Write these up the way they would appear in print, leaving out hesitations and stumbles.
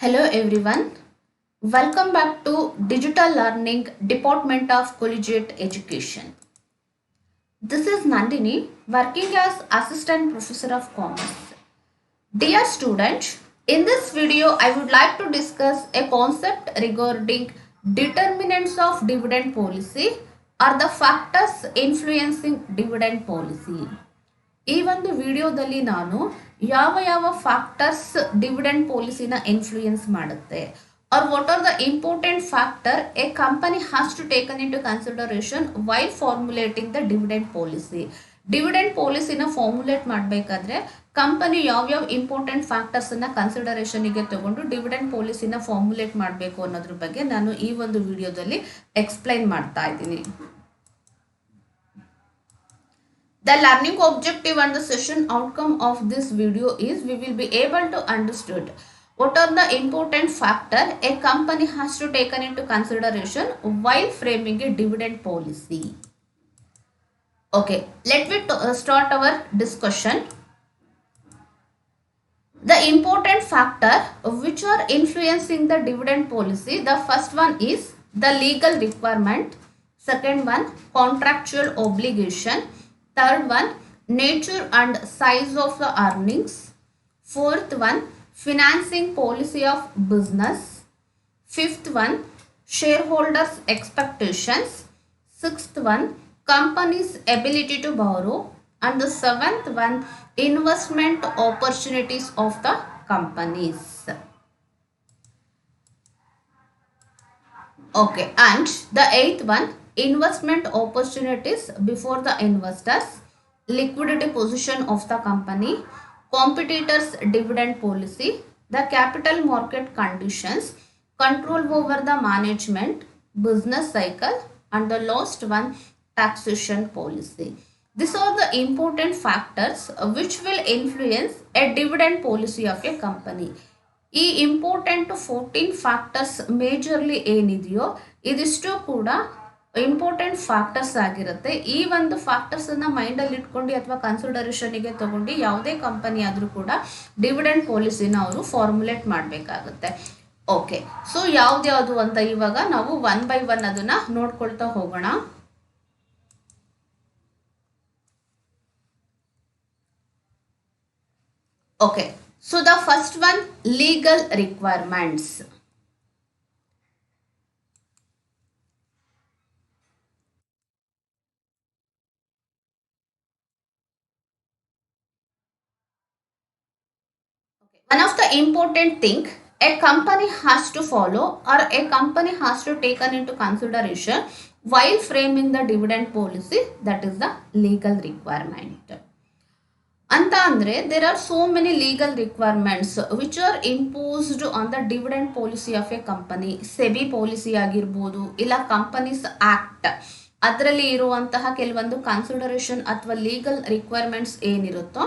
Hello everyone, welcome back to Digital Learning Department of Collegiate Education. This is Nandini working as Assistant Professor of Commerce. Dear students, in this video I would like to discuss a concept regarding determinants of dividend policy or the factors influencing dividend policy. ಈ ಒಂದು ವಿಡಿಯೋದಲ್ಲಿ ನಾನು ಯಾವ factors dividend ಪಾಲಿಸಿನ influence ಮಾಡುತ್ತೆ or what are the important factor a company has to taken into consideration while formulating the dividend policy. Dividend ಪಾಲಿಸಿನ formulate ಮಾಡಬೇಕಾದ್ರೆ company ಯಾವ್ಯಾವ important factors ಅನ್ನ ಕನ್ಸಿಡರೇಷನ್ಗೆ ತಗೊಂಡು ಡಿವಿಡೆಂಡ್ ಪಾಲಿಸಿನ ಫಾರ್ಮುಲೇಟ್ ಮಾಡಬೇಕು ಅನ್ನೋದ್ರ ಬಗ್ಗೆ ನಾನು ಈ ಒಂದು ವಿಡಿಯೋದಲ್ಲಿ ಎಕ್ಸ್ಪ್ಲೈನ್ ಮಾಡ್ತಾ ಇದ್ದೀನಿ. The learning objective and the session outcome of this video is we will be able to understand what are the important factor a company has to taken into consideration while framing a dividend policy. Okay, let me start our discussion. The important factor which are influencing the dividend policy, the first one is the legal requirement, second one contractual obligation, third one nature and size of the earnings, fourth one financing policy of business, fifth one shareholders expectations, sixth one company's ability to borrow, and the seventh one investment opportunities of the companies. Okay, and the eighth one investment opportunities before the investors, liquidity position of the company, competitors dividend policy, the capital market conditions, control over the management, business cycle, and the last one taxation policy. These are the important factors which will influence a dividend policy of a company. ಈ important 14 factors majorly ಏನಿದೆಯೋ ಇದಿಷ್ಟು ಕೂಡ important factors ಆಗಿರುತ್ತೆ. ಈ ಒಂದು factors ಅನ್ನ mind ಅಲ್ಲಿ ಇಟ್ಕೊಂಡು ಅಥವಾ ಕನ್ಸಿಡರೇಷನ್ಗೆ ತಗೊಂಡು ಯಾವುದೇ ಕಂಪನಿ ಆದ್ರೂ ಕೂಡ ಡಿವಿಡೆಂಡ್ ಪಾಲಿಸಿನ ಅವರು ಫಾರ್ಮುಲೇಟ್ ಮಾಡಬೇಕಾಗುತ್ತೆ. ಓಕೆ, ಸೊ ಯಾವ್ದ್ಯಾವುದು ಅಂತ ಇವಾಗ ನಾವು ಒನ್ ಬೈ ಒನ್ ಅದನ್ನ ನೋಡ್ಕೊಳ್ತಾ ಹೋಗೋಣ. Okay, so the first one, legal requirements. Okay. One of the important thing a company has to follow or a company has to take into consideration while framing the dividend policy, that is the legal requirement. ಅಂತ ಅಂದರೆ there are so many legal requirements which are imposed on the dividend policy of a company. SEBI policy ಆಗಿರ್ಬೋದು, ಇಲ್ಲ companies act ಅದರಲ್ಲಿ ಇರುವಂತಹ ಕೆಲವೊಂದು consideration ಅಥವಾ legal requirements ಏನಿರುತ್ತೋ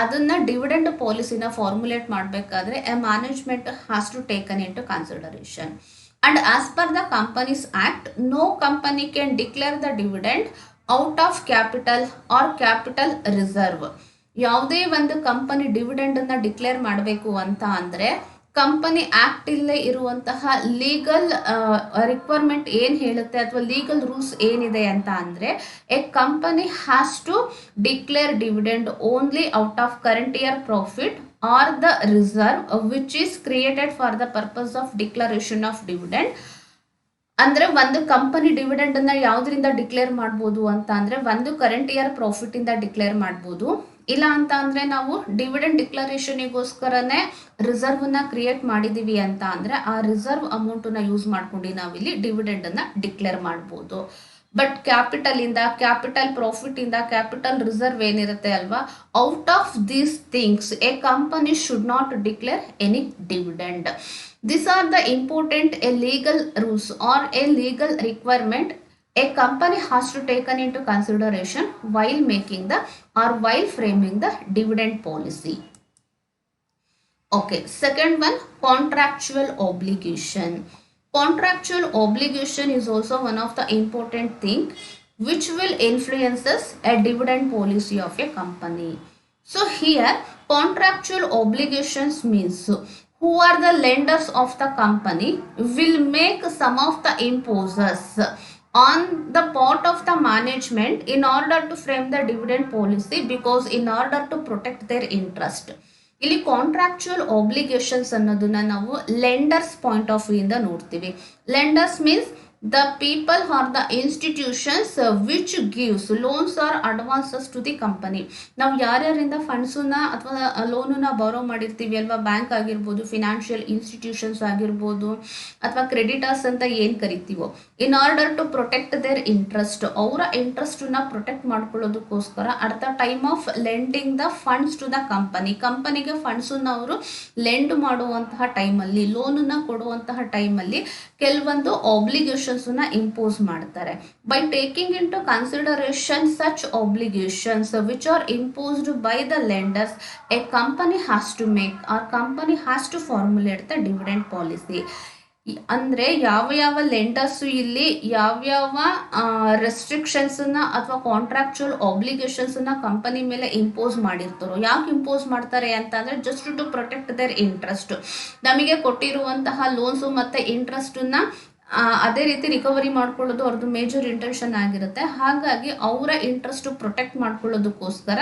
ಅದನ್ನ ಡಿವಿಡೆಂಡ್ ಪಾಲಿಸಿನ ಫಾರ್ಮುಲೇಟ್ ಮಾಡಬೇಕಾದ್ರೆ a management has to taken in to consideration. And as per the Companies Act, no company can declare the dividend out of capital or capital reserve. ಯಾವುದೇ ಒಂದು company dividend ಅನ್ನ declare ಮಾಡಬೇಕು ಅಂತ ಅಂದ್ರೆ company act ಇಲ್ಲೇ ಇರುವಂತಹ legal requirement ಏನ್ ಹೇಳುತ್ತೆ ಅಥವಾ ಲೀಗಲ್ ರೂಲ್ಸ್ ಏನಿದೆ ಅಂತ ಅಂದ್ರೆ a company has to declare dividend only out of current year profit or the reserve which is created for the purpose of declaration of dividend. ಅಂದ್ರೆ ಒಂದು ಕಂಪನಿ ಡಿವಿಡೆಂಡ್ ಅನ್ನ ಯಾವ್ದ್ರಿಂದ declare ಮಾಡ್ಬೋದು ಅಂತ ಅಂದ್ರೆ ಒಂದು ಕರೆಂಟ್ ಇಯರ್ ಪ್ರಾಫಿಟ್ ಇಂದ declare ಮಾಡ್ಬೋದು, ಇಲ್ಲ ಅಂತ ಅಂದ್ರೆ ನಾವು ಡಿವಿಡೆಂಡ್ ಡಿಕ್ಲರೇಷನ್ಗೋಸ್ಕರನೇ ರಿಸರ್ವ್ ನ ಕ್ರಿಯೇಟ್ ಮಾಡಿದೀವಿ ಅಂತ ಅಂದ್ರೆ ಆ ರಿಸರ್ವ್ ಅಮೌಂಟ್ ನ ಯೂಸ್ ಮಾಡ್ಕೊಂಡು ನಾವಿಲ್ಲಿ ಡಿವಿಡೆಂಡ್ ಅನ್ನ ಡಿಕ್ಲೇರ್ ಮಾಡ್ಬೋದು. ಬಟ್ ಕ್ಯಾಪಿಟಲ್ ಇಂದ, ಕ್ಯಾಪಿಟಲ್ ಪ್ರಾಫಿಟ್ ಇಂದ, ಕ್ಯಾಪಿಟಲ್ ರಿಸರ್ವ್ ಏನಿರುತ್ತೆ ಅಲ್ವಾ, out of these things A company should not declare any dividend. These are the important a legal rules or a legal requirement a company has to taken into consideration while making the or while framing the dividend policy. Okay, second one, contractual obligation. Contractual obligation is also one of the important thing which will influences a dividend policy of a company. So here Contractual obligations means who are the lenders of the company will make some of the imposes on the part of the management in order to frame the dividend policy, because in order to protect their interest. ಇಲ್ಲಿ contractual obligations ಅನ್ನೋದನ್ನ ನಾವು lenders point of view ಇಂದ ನೋಡ್ತೀವಿ. Lenders means the people or the institutions which gives loans or advances to the company. ನಾವು ಯಾರ್ಯಾರಿಂದ ಫಂಡ್ಸನ್ನ ಅಥವಾ ಲೋನನ್ನ ಬಾರೋ ಮಾಡಿರ್ತೀವಿ ಅಲ್ವಾ, ಬ್ಯಾಂಕ್ ಆಗಿರ್ಬೋದು, ಫಿನಾನ್ಷಿಯಲ್ ಇನ್ಸ್ಟಿಟ್ಯೂಷನ್ಸ್ ಆಗಿರ್ಬೋದು, ಅಥವಾ ಕ್ರೆಡಿಟರ್ಸ್ ಅಂತ ಏನು ಕರಿತೀವೋ, in order to protect their interest, ಅವರ ಇಂಟ್ರೆಸ್ಟನ್ನ ಪ್ರೊಟೆಕ್ಟ್ ಮಾಡ್ಕೊಳ್ಳೋದಕ್ಕೋಸ್ಕರ at the time of lending the funds to the ಕಂಪನಿಗೆ ಫಂಡ್ಸನ್ನ ಅವರು ಲೆಂಡ್ ಮಾಡುವಂತಹ ಟೈಮಲ್ಲಿ, ಲೋನನ್ನ ಕೊಡುವಂತಹ ಟೈಮಲ್ಲಿ ಕೆಲವೊಂದು ಆಬ್ಲಿಗೇಷನ್ಸ್ ಇಂಪೋಸ್ ಮಾಡ್ತಾರೆ. By taking in to consideration such obligations which are imposed by the lenders, a company has to make or company has to formulate the dividend policy. ಅಂದರೆ ಯಾವ ಲೆಂಡರ್ಸು ಇಲ್ಲಿ ಯಾವ್ಯಾವ ರೆಸ್ಟ್ರಿಕ್ಷನ್ಸನ್ನ ಅಥವಾ ಕಾಂಟ್ರಾಕ್ಚುಯಲ್ ಆಬ್ಲಿಗೇಷನ್ಸನ್ನ ಕಂಪನಿ ಮೇಲೆ impose ಮಾಡಿರ್ತಾರೋ. ಯಾಕೆ ಇಂಪೋಸ್ ಮಾಡ್ತಾರೆ ಅಂತ ಅಂದರೆ just to protect their interest. ನಮಗೆ ಕೊಟ್ಟಿರುವಂತಹ ಲೋನ್ಸು ಮತ್ತು ಇಂಟ್ರೆಸ್ಟನ್ನ ಅದೇ ರೀತಿ ರಿಕವರಿ ಮಾಡ್ಕೊಳ್ಳೋದು ಅವ್ರದ್ದು ಮೇಜರ್ ಇಂಟೆನ್ಷನ್ ಆಗಿರುತ್ತೆ. ಹಾಗಾಗಿ ಅವರ ಇಂಟ್ರೆಸ್ಟ್ ಪ್ರೊಟೆಕ್ಟ್ ಮಾಡ್ಕೊಳ್ಳೋದಕ್ಕೋಸ್ಕರ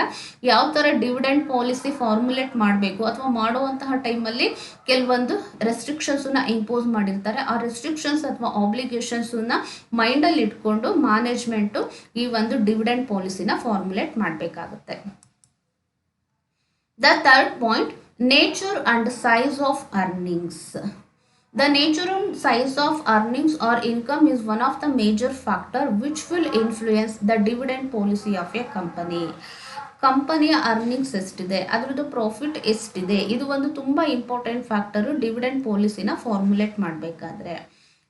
ಯಾವ ಥರ ಡಿವಿಡೆಂಡ್ ಪಾಲಿಸಿ ಫಾರ್ಮುಲೇಟ್ ಮಾಡಬೇಕು ಅಥವಾ ಮಾಡುವಂತಹ ಟೈಮಲ್ಲಿ ಕೆಲವೊಂದು ರೆಸ್ಟ್ರಿಕ್ಷನ್ಸನ್ನ ಇಂಪೋಸ್ ಮಾಡಿರ್ತಾರೆ. ಆ ರೆಸ್ಟ್ರಿಕ್ಷನ್ಸ್ ಅಥವಾ ಆಬ್ಲಿಗೇಷನ್ಸನ್ನ ಮೈಂಡಲ್ಲಿ ಇಟ್ಕೊಂಡು ಮ್ಯಾನೇಜ್ಮೆಂಟು ಈ ಒಂದು ಡಿವಿಡೆಂಡ್ ಪಾಲಿಸಿನ ಫಾರ್ಮುಲೇಟ್ ಮಾಡಬೇಕಾಗುತ್ತೆ. The third point, nature and size of earnings. The nature and size of earnings or income is one of the major factor which will influence the dividend policy of a company. ಕಂಪನಿಯ earnings ಎಷ್ಟಿದೆ, ಅದರದ್ದು profit ಎಷ್ಟಿದೆ, ಇದು ಒಂದು ತುಂಬ important factor dividend ಪಾಲಿಸಿನ formulate ಮಾಡಬೇಕಾದ್ರೆ.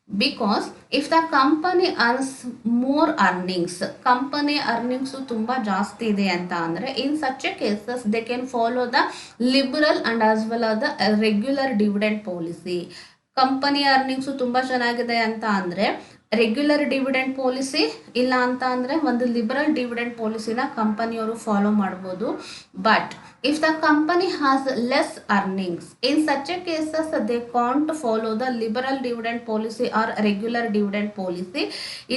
Because if the company earns more earnings, company earnings ತುಂಬ ಜಾಸ್ತಿ ಇದೆ ಅಂತ ಅಂದರೆ ಇನ್ such a cases they can follow the liberal and as well as the regular dividend policy. Company earnings ತುಂಬ ಚೆನ್ನಾಗಿದೆ ಅಂತ ಅಂದರೆ ರೆಗ್ಯುಲರ್ ಡಿವಿಡೆಂಡ್ ಪಾಲಿಸಿ, ಇಲ್ಲ ಅಂತ ಅಂದರೆ ಒಂದು ಲಿಬರಲ್ ಡಿವಿಡೆಂಡ್ ಪಾಲಿಸಿನ ಕಂಪನಿಯವರು ಫಾಲೋ ಮಾಡ್ಬೋದು. But if the company has less earnings, in such a cases they can't follow the liberal dividend policy or regular dividend policy.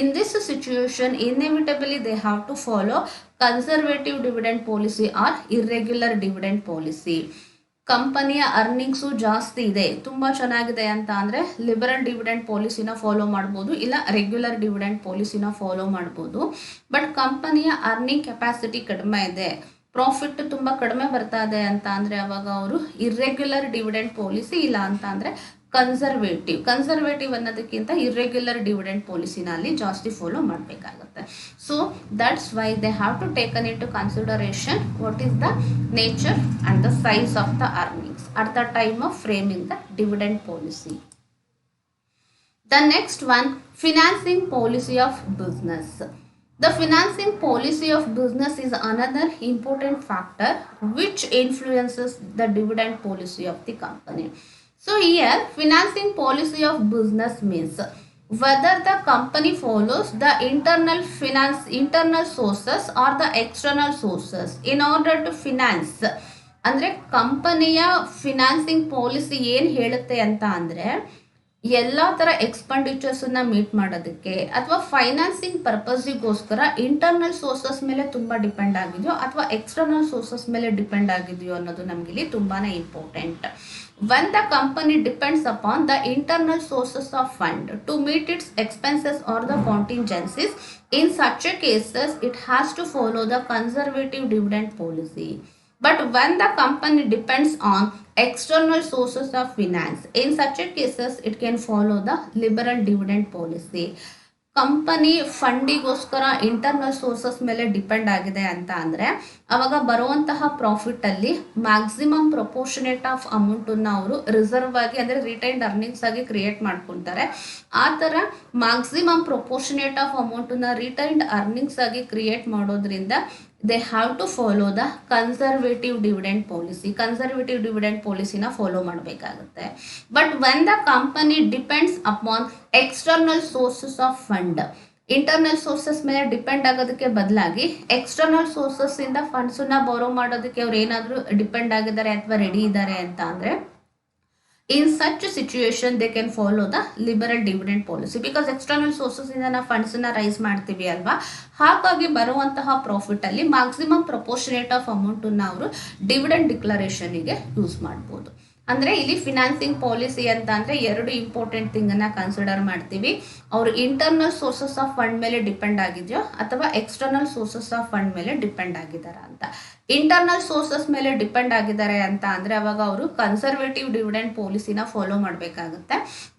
In this situation inevitably they have to follow conservative dividend policy or irregular dividend policy. ಕಂಪನಿಯ earnings ಜಾಸ್ತಿ ಇದೆ, ತುಂಬ ಚೆನ್ನಾಗಿದೆ ಅಂತ ಅಂದರೆ liberal dividend ಪಾಲಿಸಿನ follow ಮಾಡ್ಬೋದು, ಇಲ್ಲ ರೆಗ್ಯುಲರ್ ಡಿವಿಡೆಂಡ್ ಪಾಲಿಸಿನ ಫಾಲೋ ಮಾಡ್ಬೋದು. ಬಟ್ ಕಂಪನಿಯ ಅರ್ನಿಂಗ್ ಕೆಪಾಸಿಟಿ ಕಡಿಮೆ ಇದೆ, ಪ್ರಾಫಿಟ್ ತುಂಬ ಕಡಿಮೆ ಬರ್ತಾ ಇದೆ ಅಂತ ಅಂದರೆ ಅವಾಗ ಅವರು ಇರ್ರೆಗ್ಯುಲರ್ ಡಿವಿಡೆಂಡ್ ಪಾಲಿಸಿ, ಇಲ್ಲ ಅಂತ ಅಂದರೆ ಕನ್ಸರ್ವೇಟಿವ್ ಅನ್ನೋದಕ್ಕಿಂತ ಇರ್ರೆಗ್ಯುಲರ್ ಡಿವಿಡೆಂಡ್ ಪಾಲಿಸಿನಲ್ಲಿ ಜಾಸ್ತಿ ಫಾಲೋ ಮಾಡಬೇಕಾಗುತ್ತೆ. So that's why they have to taken in to consideration what is the nature and the size of the earnings at the time of framing the dividend policy. The next one, financing policy of business. The financing policy of business is another important factor which influences the dividend policy of the company. So here, financing policy of business means whether the company follows the internal sources or the external sources in order to finance. ಅಂದರೆ ಕಂಪನಿಯ financing policy ಏನು ಹೇಳುತ್ತೆ ಅಂತ ಅಂದರೆ ಎಲ್ಲ ಥರ ಎಕ್ಸ್ಪೆಂಡಿಚರ್ಸನ್ನು meet ಮಾಡೋದಕ್ಕೆ ಅಥವಾ ಫೈನಾನ್ಸಿಂಗ್ ಪರ್ಪಸ್ಸಿಗೋಸ್ಕರ ಇಂಟರ್ನಲ್ ಸೋರ್ಸಸ್ ಮೇಲೆ ತುಂಬ ಡಿಪೆಂಡ್ ಆಗಿದೆಯೋ ಅಥವಾ ಎಕ್ಸ್ಟರ್ನಲ್ ಸೋರ್ಸಸ್ ಮೇಲೆ ಡಿಪೆಂಡ್ ಆಗಿದೆಯೋ ಅನ್ನೋದು ನಮಗಿಲ್ಲಿ ತುಂಬಾ important. When the company depends upon the internal sources of fund to meet its expenses or the contingencies, in such a cases it has to follow the conservative dividend policy. But when the company depends on external sources of finance, in such a cases it can follow the liberal dividend policy. Company ಫಂಡಿಗೋಸ್ಕರ internal sources ಮೇಲೆ depend ಆಗಿದೆ ಅಂತ ಅಂದರೆ ಅವಾಗ ಬರುವಂತಹ ಪ್ರಾಫಿಟಲ್ಲಿ maximum proportionate of ಅಮೌಂಟನ್ನು ಅವರು reserve ಆಗಿ ಅಂದರೆ ರಿಟೈನ್ಡ್ ಅರ್ನಿಂಗ್ಸ್ ಆಗಿ ಕ್ರಿಯೇಟ್ ಮಾಡ್ಕೊಳ್ತಾರೆ. ಆ ಥರ ಮ್ಯಾಕ್ಸಿಮಮ್ ಪ್ರಪೋರ್ಷನೇಟ್ ಆಫ್ ಅಮೌಂಟನ್ನು ರಿಟೈನ್ಡ್ ಅರ್ನಿಂಗ್ಸ್ ಆಗಿ ಕ್ರಿಯೇಟ್ ಮಾಡೋದ್ರಿಂದ they have to follow the conservative dividend policy. Conservative dividend policyನ ಫಾಲೋ ಮಾಡಬೇಕಾಗುತ್ತೆ. But when the company depends upon external sources of fund, internal sources ಮೇಲೆ ಡಿಪೆಂಡ್ ಆಗೋದಕ್ಕೆ ಬದಲಾಗಿ ಎಕ್ಸ್ಟರ್ನಲ್ ಸೋರ್ಸಸ್ ಇಂದ funds ನ ಬೋರೋ ಮಾಡೋದಕ್ಕೆ ಅವ್ರು ಏನಾದರೂ ಡಿಪೆಂಡ್ ಆಗಿದ್ದಾರೆ ಅಥವಾ ರೆಡಿ ಇದ್ದಾರೆ ಅಂತ ಅಂದ್ರೆ in such a situation they can follow the liberal dividend policy because external sources ಇಂದ ನಾವು ಫಂಡ್ಸ್ ನ ರೈಸ್ ಮಾಡ್ತೀವಿ ಅಲ್ವಾ, ಹಾಗಾಗಿ ಬರುವಂತಹ ಪ್ರಾಫಿಟ್ ಅಲ್ಲಿ ಮ್ಯಾಕ್ಸಿಮಮ್ ಪ್ರಪೋರ್ಷನೇಟ್ ಆಫ್ ಅಮೌಂಟ್ ನ ಅವರು ಡಿವಿಡೆಂಡ್ ಡಿಕ್ಲರೇಷನ್ ಗೆ ಯೂಸ್ ಮಾಡಬಹುದು. ಅಂದ್ರೆ ಇಲ್ಲಿ ಫಿನಾನ್ಸಿಂಗ್ ಪಾಲಿಸಿ ಅಂತ ಅಂದ್ರೆ ಎರಡು ಇಂಪಾರ್ಟೆಂಟ್ ಥಿಂಗ್ ಅನ್ನ ಕನ್ಸಿಡರ್ ಮಾಡ್ತೀವಿ. ಅವರು ಇಂಟರ್ನಲ್ ಸೋರ್ಸಸ್ ಆಫ್ ಫಂಡ್ ಮೇಲೆ ಡಿಪೆಂಡ್ ಆಗಿದೆಯೋ ಅಥವಾ ಎಕ್ಸ್ಟರ್ನಲ್ ಸೋರ್ಸಸ್ ಆಫ್ ಫಂಡ್ ಮೇಲೆ ಡಿಪೆಂಡ್ ಆಗಿದಾರ ಅಂತ. ಇಂಟರ್ನಲ್ ಸೋರ್ಸಸ್ ಮೇಲೆ ಡಿಪೆಂಡ್ ಆಗಿದ್ದಾರೆ ಅಂತ ಅಂದ್ರೆ ಅವಾಗ ಅವರು ಕನ್ಸರ್ವೇಟಿವ್ ಡಿವಿಡೆಂಡ್ ಪಾಲಿಸಿನ ಫಾಲೋ ಮಾಡಬೇಕಾಗುತ್ತೆ.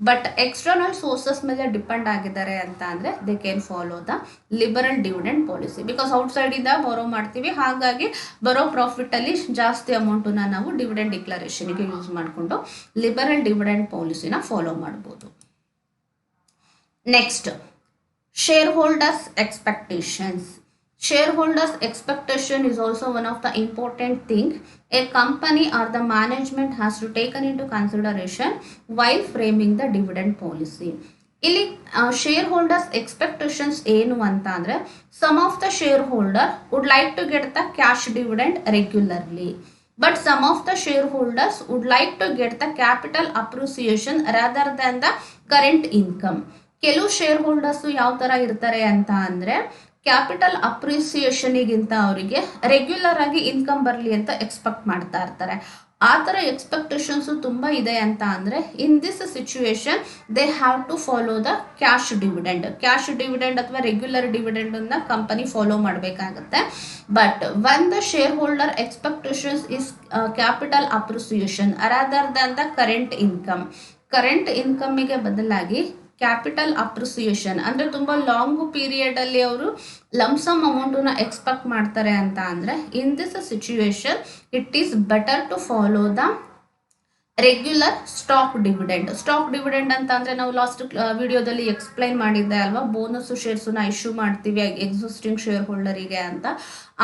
ಬಟ್ ಎಕ್ಸ್ಟರ್ನಲ್ ಸೋರ್ಸಸ್ ಮೇಲೆ ಡಿಪೆಂಡ್ ಆಗಿದ್ದಾರೆ ಅಂತ ಅಂದ್ರೆ they can follow the liberal dividend policy because outside ಇಂದ ಬರೋ ಮಾಡ್ತೀವಿ, ಹಾಗಾಗಿ ಬರೋ ಪ್ರಾಫಿಟ್ ಅಲ್ಲಿ ಜಾಸ್ತಿ ಅಮೌಂಟ್ ನಾವು ಡಿವಿಡೆಂಡ್ ಡಿಕ್ಲರೇಷನ್ ಗೆ ಯೂಸ್ ಮಾಡಿಕೊಂಡು ಲಿಬರಲ್ ಡಿವಿಡೆಂಡ್ ಪಾಲಿಸಿನ ಫಾಲೋ ಮಾಡಬಹುದು. Next, share holders expectations. Shareholders' expectation is also one of the important thing a company or the management has to taken into consideration while framing the dividend policy. ಇಲ್ಲಿ shareholders expectations ಏನು ಅಂತ ಅಂದ್ರೆ some of the share holder would like to get the cash dividend regularly, but some of the shareholders would like to get the capital appreciation rather than the current income. ಕೆಲವು shareholders ಯಾವ ತರ ಇರ್ತಾರೆ ಅಂತ ಅಂದ್ರೆ capital ಅಪ್ರಿಸಿಯೇಷನ್ಗಿಂತ ಅವರಿಗೆ regular ಆಗಿ income ಬರಲಿ ಅಂತ ಎಕ್ಸ್ಪೆಕ್ಟ್ ಮಾಡ್ತಾ ಇರ್ತಾರೆ. ಆ ಥರ ಎಕ್ಸ್ಪೆಕ್ಟೇಷನ್ಸ್ ತುಂಬ ಇದೆ ಅಂತ ಅಂದರೆ in this situation they have to follow the cash dividend ಅಥವಾ ರೆಗ್ಯುಲರ್ ಡಿವಿಡೆಂಡ್ ಅನ್ನ ಕಂಪನಿ ಫಾಲೋ ಮಾಡಬೇಕಾಗುತ್ತೆ. But on the share holder expectations is capital appreciation rather than the current ಇನ್ಕಮ್ಗೆ ಬದಲಾಗಿ ಕ್ಯಾಪಿಟಲ್ ಅಪ್ರಿಸಿಯೇಷನ್ ಅಂದ್ರೆ ತುಂಬಾ ಲಾಂಗ್ ಪೀರಿಯಡ್ ಅಲ್ಲಿ ಅವರು lump sum amount ನ ಎಕ್ಸ್ಪೆಕ್ಟ್ ಮಾಡ್ತಾರೆ ಅಂತ ಅಂದ್ರೆ in this situation it is better to follow the regular stock dividend ಅಂತ ಅಂದ್ರೆ ನಾವು ಲಾಸ್ಟ್ ವಿಡಿಯೋದಲ್ಲಿ ಎಕ್ಸ್ಪ್ಲೈನ್ ಮಾಡಿದ್ದೆ ಅಲ್ವಾ, ಬೋನಸ್ ಶೇರ್ಸ್ ನ ಇಶ್ಯೂ ಮಾಡ್ತೀವಿ ಎಕ್ಸಿಸ್ಟಿಂಗ್ ಶೇರ್ ಹೋಲ್ಡರಿಗೆ ಅಂತ.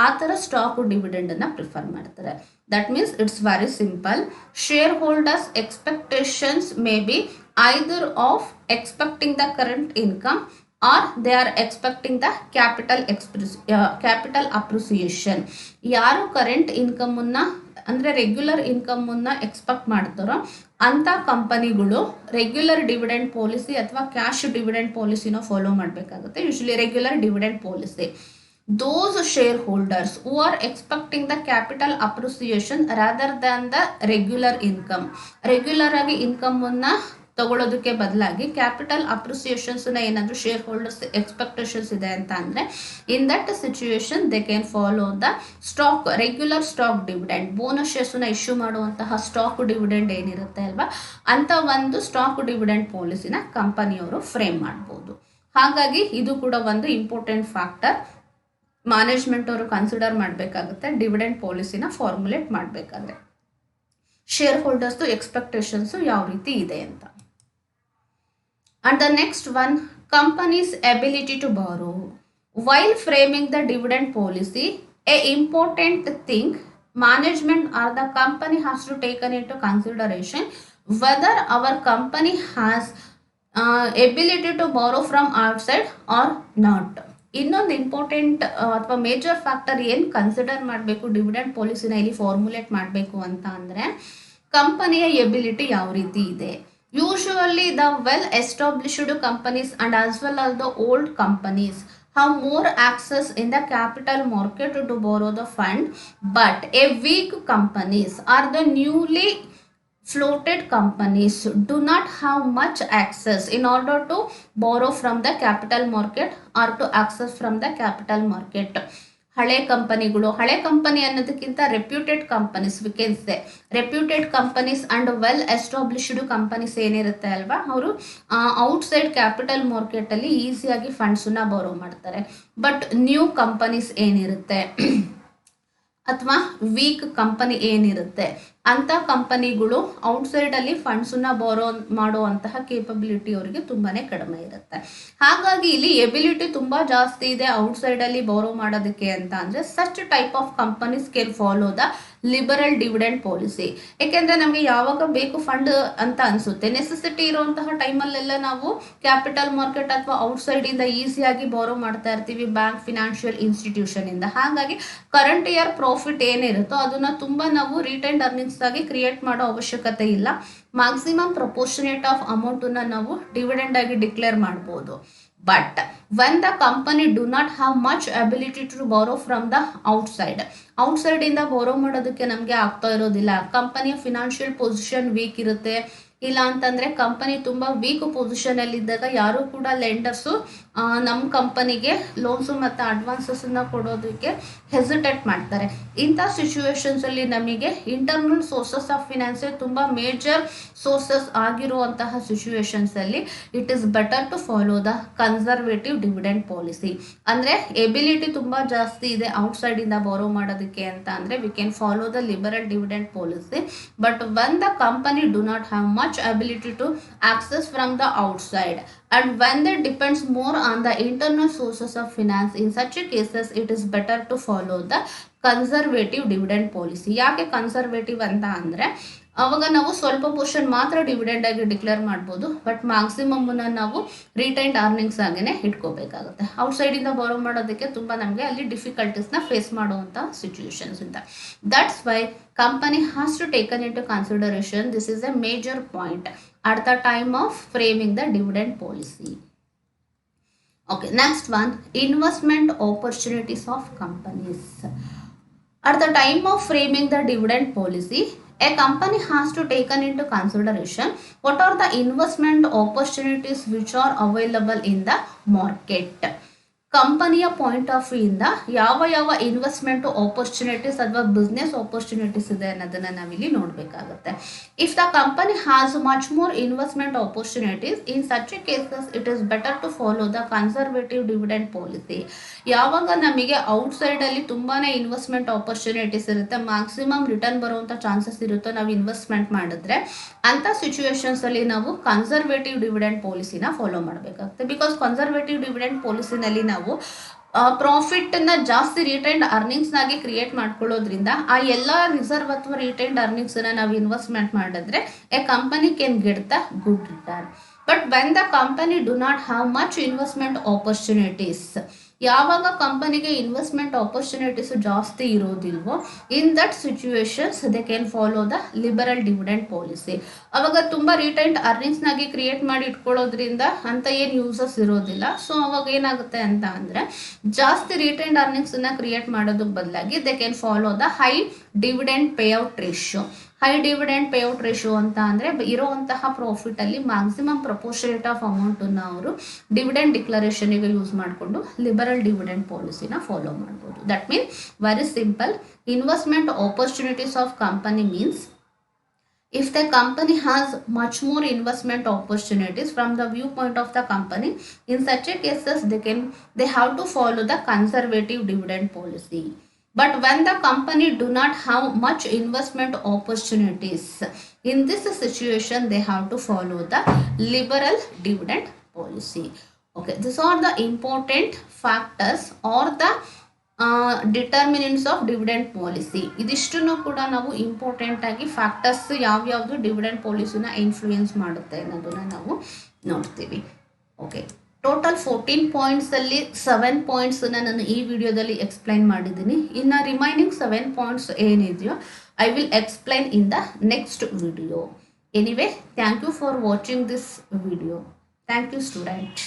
ಆ ತರ ಸ್ಟಾಕ್ ಡಿವಿಡೆಂಡ್ ಅನ್ನ ಪ್ರಿಫರ್ ಮಾಡ್ತಾರೆ. That means it's very simple. Shareholders expectations may be either of expecting the current income or they are expecting the capital appreciation. ಯಾರು current income ಅನ್ನ ಅಂದ್ರೆ ರೆಗ್ಯುಲರ್ ಇನ್ಕಮ್ ಅನ್ನ ಎಕ್ಸ್ಪೆಕ್ಟ್ ಮಾಡ್ತಾರೋ ಅಂತ ಕಂಪನಿಗಳು regular dividend policy ಅಥವಾ cash dividend ಪಾಲಿಸಿನ follow ಮಾಡಬೇಕಾಗುತ್ತೆ. Usually regular dividend policy. Those shareholders who are expecting the capital appreciation rather than the regular ಆಗಿ ಇನ್ಕಮ್ ಅನ್ನ ತಗೊಳ್ಳೋದಕ್ಕೆ ಬದಲಾಗಿ ಕ್ಯಾಪಿಟಲ್ ಅಪ್ರಿಸಿಯೇಷನ್ಸ್ ನ ಏನಾದ್ರು ಶೇರ್ ಹೋಲ್ಡರ್ಸ್ ಎಕ್ಸ್ಪೆಕ್ಟೇಷನ್ಸ್ ಇದೆ ಅಂತ ಅಂದ್ರೆ in that situation they can follow the regular stock dividend. Bonus shares ನ ಇಶ್ಯೂ ಮಾಡುವಂತಹ ಸ್ಟಾಕ್ ಡಿವಿಡೆಂಡ್ ಏನಿರುತ್ತೆ ಅಲ್ವಾ, ಅಂತ ಒಂದು ಸ್ಟಾಕ್ ಡಿವಿಡೆಂಡ್ ಪಾಲಿಸಿನ ಕಂಪನಿಯವರು ಫ್ರೇಮ್ ಮಾಡಬಹುದು. ಹಾಗಾಗಿ ಇದು ಕೂಡ ಒಂದು ಇಂಪಾರ್ಟೆಂಟ್ ಫ್ಯಾಕ್ಟರ್ ಮ್ಯಾನೇಜ್ಮೆಂಟ್ ಅವರು ಕನ್ಸಿಡರ್ ಮಾಡಬೇಕಾಗುತ್ತೆ ಡಿವಿಡೆಂಡ್ ಪಾಲಿಸಿನ ಫಾರ್ಮುಲೇಟ್ ಮಾಡಬೇಕಾದ್ರೆ. ಶೇರ್ ಹೋಲ್ಡರ್ಸ್ ಎಕ್ಸ್ಪೆಕ್ಟೇಷನ್ಸ್ ಯಾವ ರೀತಿ ಇದೆ ಅಂತ. And the next one, company's ability to borrow. While framing the dividend policy, a important thing management or the company has to take into consideration whether our company has ability to borrow from outside or not. ಇನ್ನೊಂದು important ಅಥವಾ major factor ಏನು consider ಮಾಡಬೇಕು dividend ಪಾಲಿಸಿನ ಇಲ್ಲಿ formulate ಮಾಡಬೇಕು ಅಂತ ಅಂದರೆ ಕಂಪನಿಯ ability ಯಾವ ರೀತಿ ಇದೆ. Usually the well-established companies and as well as the old companies have more access in the capital market to borrow the fund, but a weak companies or the newly floated companies do not have much access in order to borrow from the capital market or to access from the capital market. ಹಳೆ company ಅನ್ನೋದಕ್ಕಿಂತ reputed companies, we can say reputed companies and well established companies ಏನಿರುತ್ತೆ ಅಲ್ವಾ, ಅವರು outside capital market ಅಲ್ಲಿ ಈಸಿಯಾಗಿ funds ನ ಬಾರೋ ಮಾಡ್ತಾರೆ. ಬಟ್ ನ್ಯೂ ಕಂಪನೀಸ್ ಏನಿರುತ್ತೆ ಅಥವಾ ವೀಕ್ ಕಂಪನಿ ಏನಿರುತ್ತೆ ಅಂತ ಕಂಪನಿಗಳು ಔಟ್ಸೈಡ್ ಅಲ್ಲಿ ಫಂಡ್ಸ್ ನ ಬಾರೋ ಮಾಡುವಂತಹ ಕೇಪಬಿಲಿಟಿ ಅವರಿಗೆ ತುಂಬಾನೇ ಕಡಿಮೆ ಇರುತ್ತೆ. ಹಾಗಾಗಿ ಇಲ್ಲಿ ಎಬಿಲಿಟಿ ತುಂಬಾ ಜಾಸ್ತಿ ಇದೆ ಔಟ್ಸೈಡ್ ಅಲ್ಲಿ ಬಾರೋ ಮಾಡೋದಕ್ಕೆ ಅಂತ ಅಂದ್ರೆ such type of companies can follow the liberal dividend policy. ಏಕೆಂದರೆ ನಮಗೆ ಯಾವಾಗ ಬೇಕು ಫಂಡ್ ಅಂತ ಅನಿಸುತ್ತೆ, ನೆಸೆಸಿಟಿ ಇರುವಂತಹ ಟೈಮಲ್ಲೆಲ್ಲ ನಾವು ಕ್ಯಾಪಿಟಲ್ ಮಾರ್ಕೆಟ್ ಅಥವಾ ಔಟ್ಸೈಡಿಂದ ಈಸಿಯಾಗಿ ಬಾರೋ ಮಾಡ್ತಾ ಇರ್ತೀವಿ ಬ್ಯಾಂಕ್, ಫಿನಾನ್ಷಿಯಲ್ ಇನ್ಸ್ಟಿಟ್ಯೂಷನಿಂದ. ಹಾಗಾಗಿ ಕರೆಂಟ್ ಇಯರ್ ಪ್ರಾಫಿಟ್ ಏನಿರುತ್ತೋ ಅದನ್ನು ತುಂಬ ನಾವು ರಿಟೈನ್ಡ್ ಅರ್ನಿಂಗ್ಸ್ ಆಗಿ ಕ್ರಿಯೇಟ್ ಮಾಡೋ ಅವಶ್ಯಕತೆ ಇಲ್ಲ. ಮ್ಯಾಕ್ಸಿಮಮ್ ಪ್ರಪೋರ್ಷನೇಟ್ ಆಫ್ ಅಮೌಂಟನ್ನು ನಾವು ಡಿವಿಡೆಂಡ್ ಆಗಿ ಡಿಕ್ಲೇರ್ ಮಾಡ್ಬೋದು. But when the company do not have much ability to borrow from the outside ಇಂದ ಬಾರೋ ಮಾಡೋದಕ್ಕೆ ನಮಗೆ ಆಗ್ತಾ ಇರೋದಿಲ್ಲ, ಕಂಪನಿಯ ಫಿನಾನ್ಷಿಯಲ್ ಪೊಸಿಷನ್ ವೀಕ್ ಇರುತ್ತೆ, ಇಲ್ಲ ಅಂತಂದರೆ ಕಂಪನಿ ತುಂಬ ವೀಕ್ ಪೊಸಿಷನಲ್ಲಿ ಇದ್ದಾಗ ಯಾರು ಕೂಡ ಲೆಂಡರ್ಸು ನಮ್ಮ ಕಂಪನಿಗೆ ಲೋನ್ಸು ಮತ್ತು ಅಡ್ವಾನ್ಸಸ್ಸನ್ನು ಕೊಡೋದಕ್ಕೆ ಹೆಸಿಟೇಟ್ ಮಾಡ್ತಾರೆ. ಇಂಥ ಸಿಚುವೇಶನ್ಸಲ್ಲಿ ನಮಗೆ ಇಂಟರ್ನಲ್ ಸೋರ್ಸಸ್ ಆಫ್ ಫಿನಾನ್ಸೇ ತುಂಬ ಮೇಜರ್ ಸೋರ್ಸಸ್ ಆಗಿರುವಂತಹ ಸಿಚುವೇಶನ್ಸಲ್ಲಿ it is better to follow the conservative dividend policy. ಅಂದರೆ ಎಬಿಲಿಟಿ ತುಂಬ ಜಾಸ್ತಿ ಇದೆ ಔಟ್ಸೈಡಿಂದ ಬಾರೋ ಮಾಡೋದಕ್ಕೆ ಅಂತ ಅಂದರೆ we can follow the liberal dividend policy. But when the company do not have much ability to access from the outside and when they depends more on the internal sources of finance, in such cases it is better to follow the conservative dividend policy. ಯಾಕೆ conservative ಅಂತ ಅಂದರೆ ಅವಾಗ ನಾವು ಸ್ವಲ್ಪ portion ಮಾತ್ರ dividend ಆಗಿ declare ಮಾಡ್ಬೋದು, but ಮ್ಯಾಕ್ಸಿಮಮ್ನ ನಾವು ರಿಟೈನ್ಡ್ ಅರ್ನಿಂಗ್ಸ್ ಆಗೇ ಇಟ್ಕೋಬೇಕಾಗುತ್ತೆ. ಔಟ್ಸೈಡಿಂದ ಬಾರೋ ಮಾಡೋದಕ್ಕೆ ತುಂಬ ನಮಗೆ ಅಲ್ಲಿ ಡಿಫಿಕಲ್ಟೀಸ್ನ ಫೇಸ್ ಮಾಡುವಂಥ ಸಿಚುವೇಶನ್ಸ್ ಇಂದ. That's why company has to taken into consideration. This is a major point at the time of framing the dividend policy. Okay, next one, investment opportunities of companies. At the time of framing the dividend policy, a company has to taken into consideration what are the investment opportunities which are available in the market. ಕಂಪನಿಯ point of view ಇಂದ ಯಾವ ಯಾವ investment opportunities ಅಥವಾ business opportunities ಇದೆ ಅನ್ನೋದನ್ನ ನಾವಿಲ್ಲಿ ನೋಡಬೇಕಾಗುತ್ತೆ. If the company has much more investment opportunities, in such cases it is better to follow the conservative dividend policy. ಯಾವಾಗ ನಮಗೆ ಔಟ್ಸೈಡ್ ಅಲ್ಲಿ ತುಂಬಾನೇ ಇನ್ವೆಸ್ಟ್ಮೆಂಟ್ ಆಪರ್ಚುನಿಟೀಸ್ ಇರುತ್ತೆ, ಮ್ಯಾಕ್ಸಿಮಮ್ ರಿಟರ್ನ್ ಬರುವಂತ ಚಾನ್ಸಸ್ ಇರುತ್ತೋ ನಾವು ಇನ್ವೆಸ್ಟ್ಮೆಂಟ್ ಮಾಡಿದ್ರೆ, ಅಂತ ಸಿಚುವೇಶನ್ಸ್ ಅಲ್ಲಿ ನಾವು ಕನ್ಸರ್ವೇಟಿವ್ ಡಿವಿಡೆಂಡ್ ಪಾಲಿಸಿನ ಫಾಲೋ ಮಾಡಬೇಕಾಗುತ್ತೆ. ಬಿಕಾಸ್ ಕನ್ಸರ್ವೇಟಿವ್ ಡಿವಿಡೆಂಡ್ ಪಾಲಿಸಿನಲ್ಲಿ ನಾವು ಪ್ರಾಫಿಟ್ ಅನ್ನ ಜಾಸ್ತಿ ರಿಟೈನ್ಡ್ ಅರ್ನಿಂಗ್ಸ್ ನಾಗಿ ಕ್ರಿಯೇಟ್ ಮಾಡ್ಕೊಳ್ಳೋದ್ರಿಂದ ಆ ಎಲ್ಲ ರಿಸರ್ವ್ ಅಥವಾ ರಿಟೈನ್ಡ್ ಅರ್ನಿಂಗ್ಸ್ ಅನ್ನ ನಾವು ಇನ್ವೆಸ್ಟ್ಮೆಂಟ್ ಮಾಡಿದ್ರೆ a company can get the good return. But when the company do not have much investment opportunities, ಯಾವಾಗ ಕಂಪನಿಗೆ ಇನ್ವೆಸ್ಟ್ಮೆಂಟ್ ಆಪರ್ಚುನಿಟೀಸ್ ಜಾಸ್ತಿ ಇರೋದಿಲ್ವೋ, in that situations they can follow the liberal dividend policy. ಅವಾಗ ತುಂಬ retained ಅರ್ನಿಂಗ್ಸ್ನಾಗಿ create ಮಾಡಿ ಇಟ್ಕೊಳ್ಳೋದ್ರಿಂದ ಅಂತ ಏನು uses ಇರೋದಿಲ್ಲ. ಸೊ ಅವಾಗ ಏನಾಗುತ್ತೆ ಅಂತ ಅಂದರೆ ಜಾಸ್ತಿ ರಿಟೈನ್ಡ್ ಅರ್ನಿಂಗ್ಸನ್ನು ಕ್ರಿಯೇಟ್ ಮಾಡೋದಕ್ಕೆ ಬದಲಾಗಿ they can follow the high dividend payout ratio. High dividend payout ratio ಅಂತ ಅಂದರೆ ಇರುವಂತಹ ಪ್ರಾಫಿಟಲ್ಲಿ ಮ್ಯಾಕ್ಸಿಮಮ್ ಪ್ರಪೋರ್ಷನೇಟ್ ಆಫ್ ಅಮೌಂಟನ್ನು ಅವರು ಡಿವಿಡೆಂಡ್ ಡಿಕ್ಲರೇಷನ್ಗೆ ಯೂಸ್ ಮಾಡಿಕೊಂಡು ಲಿಬರಲ್ ಡಿವಿಡೆಂಡ್ ಪಾಲಿಸಿನ ಫಾಲೋ ಮಾಡ್ಬೋದು. That means very simple, investment opportunities of company means if the company has much more investment opportunities from the viewpoint of the company, in such a cases they have to follow the conservative dividend policy. But when the company do not have much investment opportunities, in this situation they have to follow the liberal dividend policy. Okay, these are the important factors or the determinants of dividend policy. ಇದಿಷ್ಟನ್ನು ಕೂಡ ನಾವು important ಆಗಿ factors ಯಾವ್ಯಾವುದು dividend ಪಾಲಿಸಿನ influence ಮಾಡುತ್ತೆ ಅನ್ನೋದನ್ನ ನಾವು ನೋಡ್ತೀವಿ. Okay, total 14 ಪಾಯಿಂಟ್ಸಲ್ಲಿ 7 ಪಾಯಿಂಟ್ಸನ್ನು ನಾನು ಈ ವಿಡಿಯೋದಲ್ಲಿ ಎಕ್ಸ್ಪ್ಲೈನ್ ಮಾಡಿದ್ದೀನಿ. ಇನ್ನು ರಿಮೈನಿಂಗ್ 7 ಪಾಯಿಂಟ್ಸ್ ಏನಿದೆಯೋ I will explain in the next video. Anyway, thank you for watching this video. Thank you student.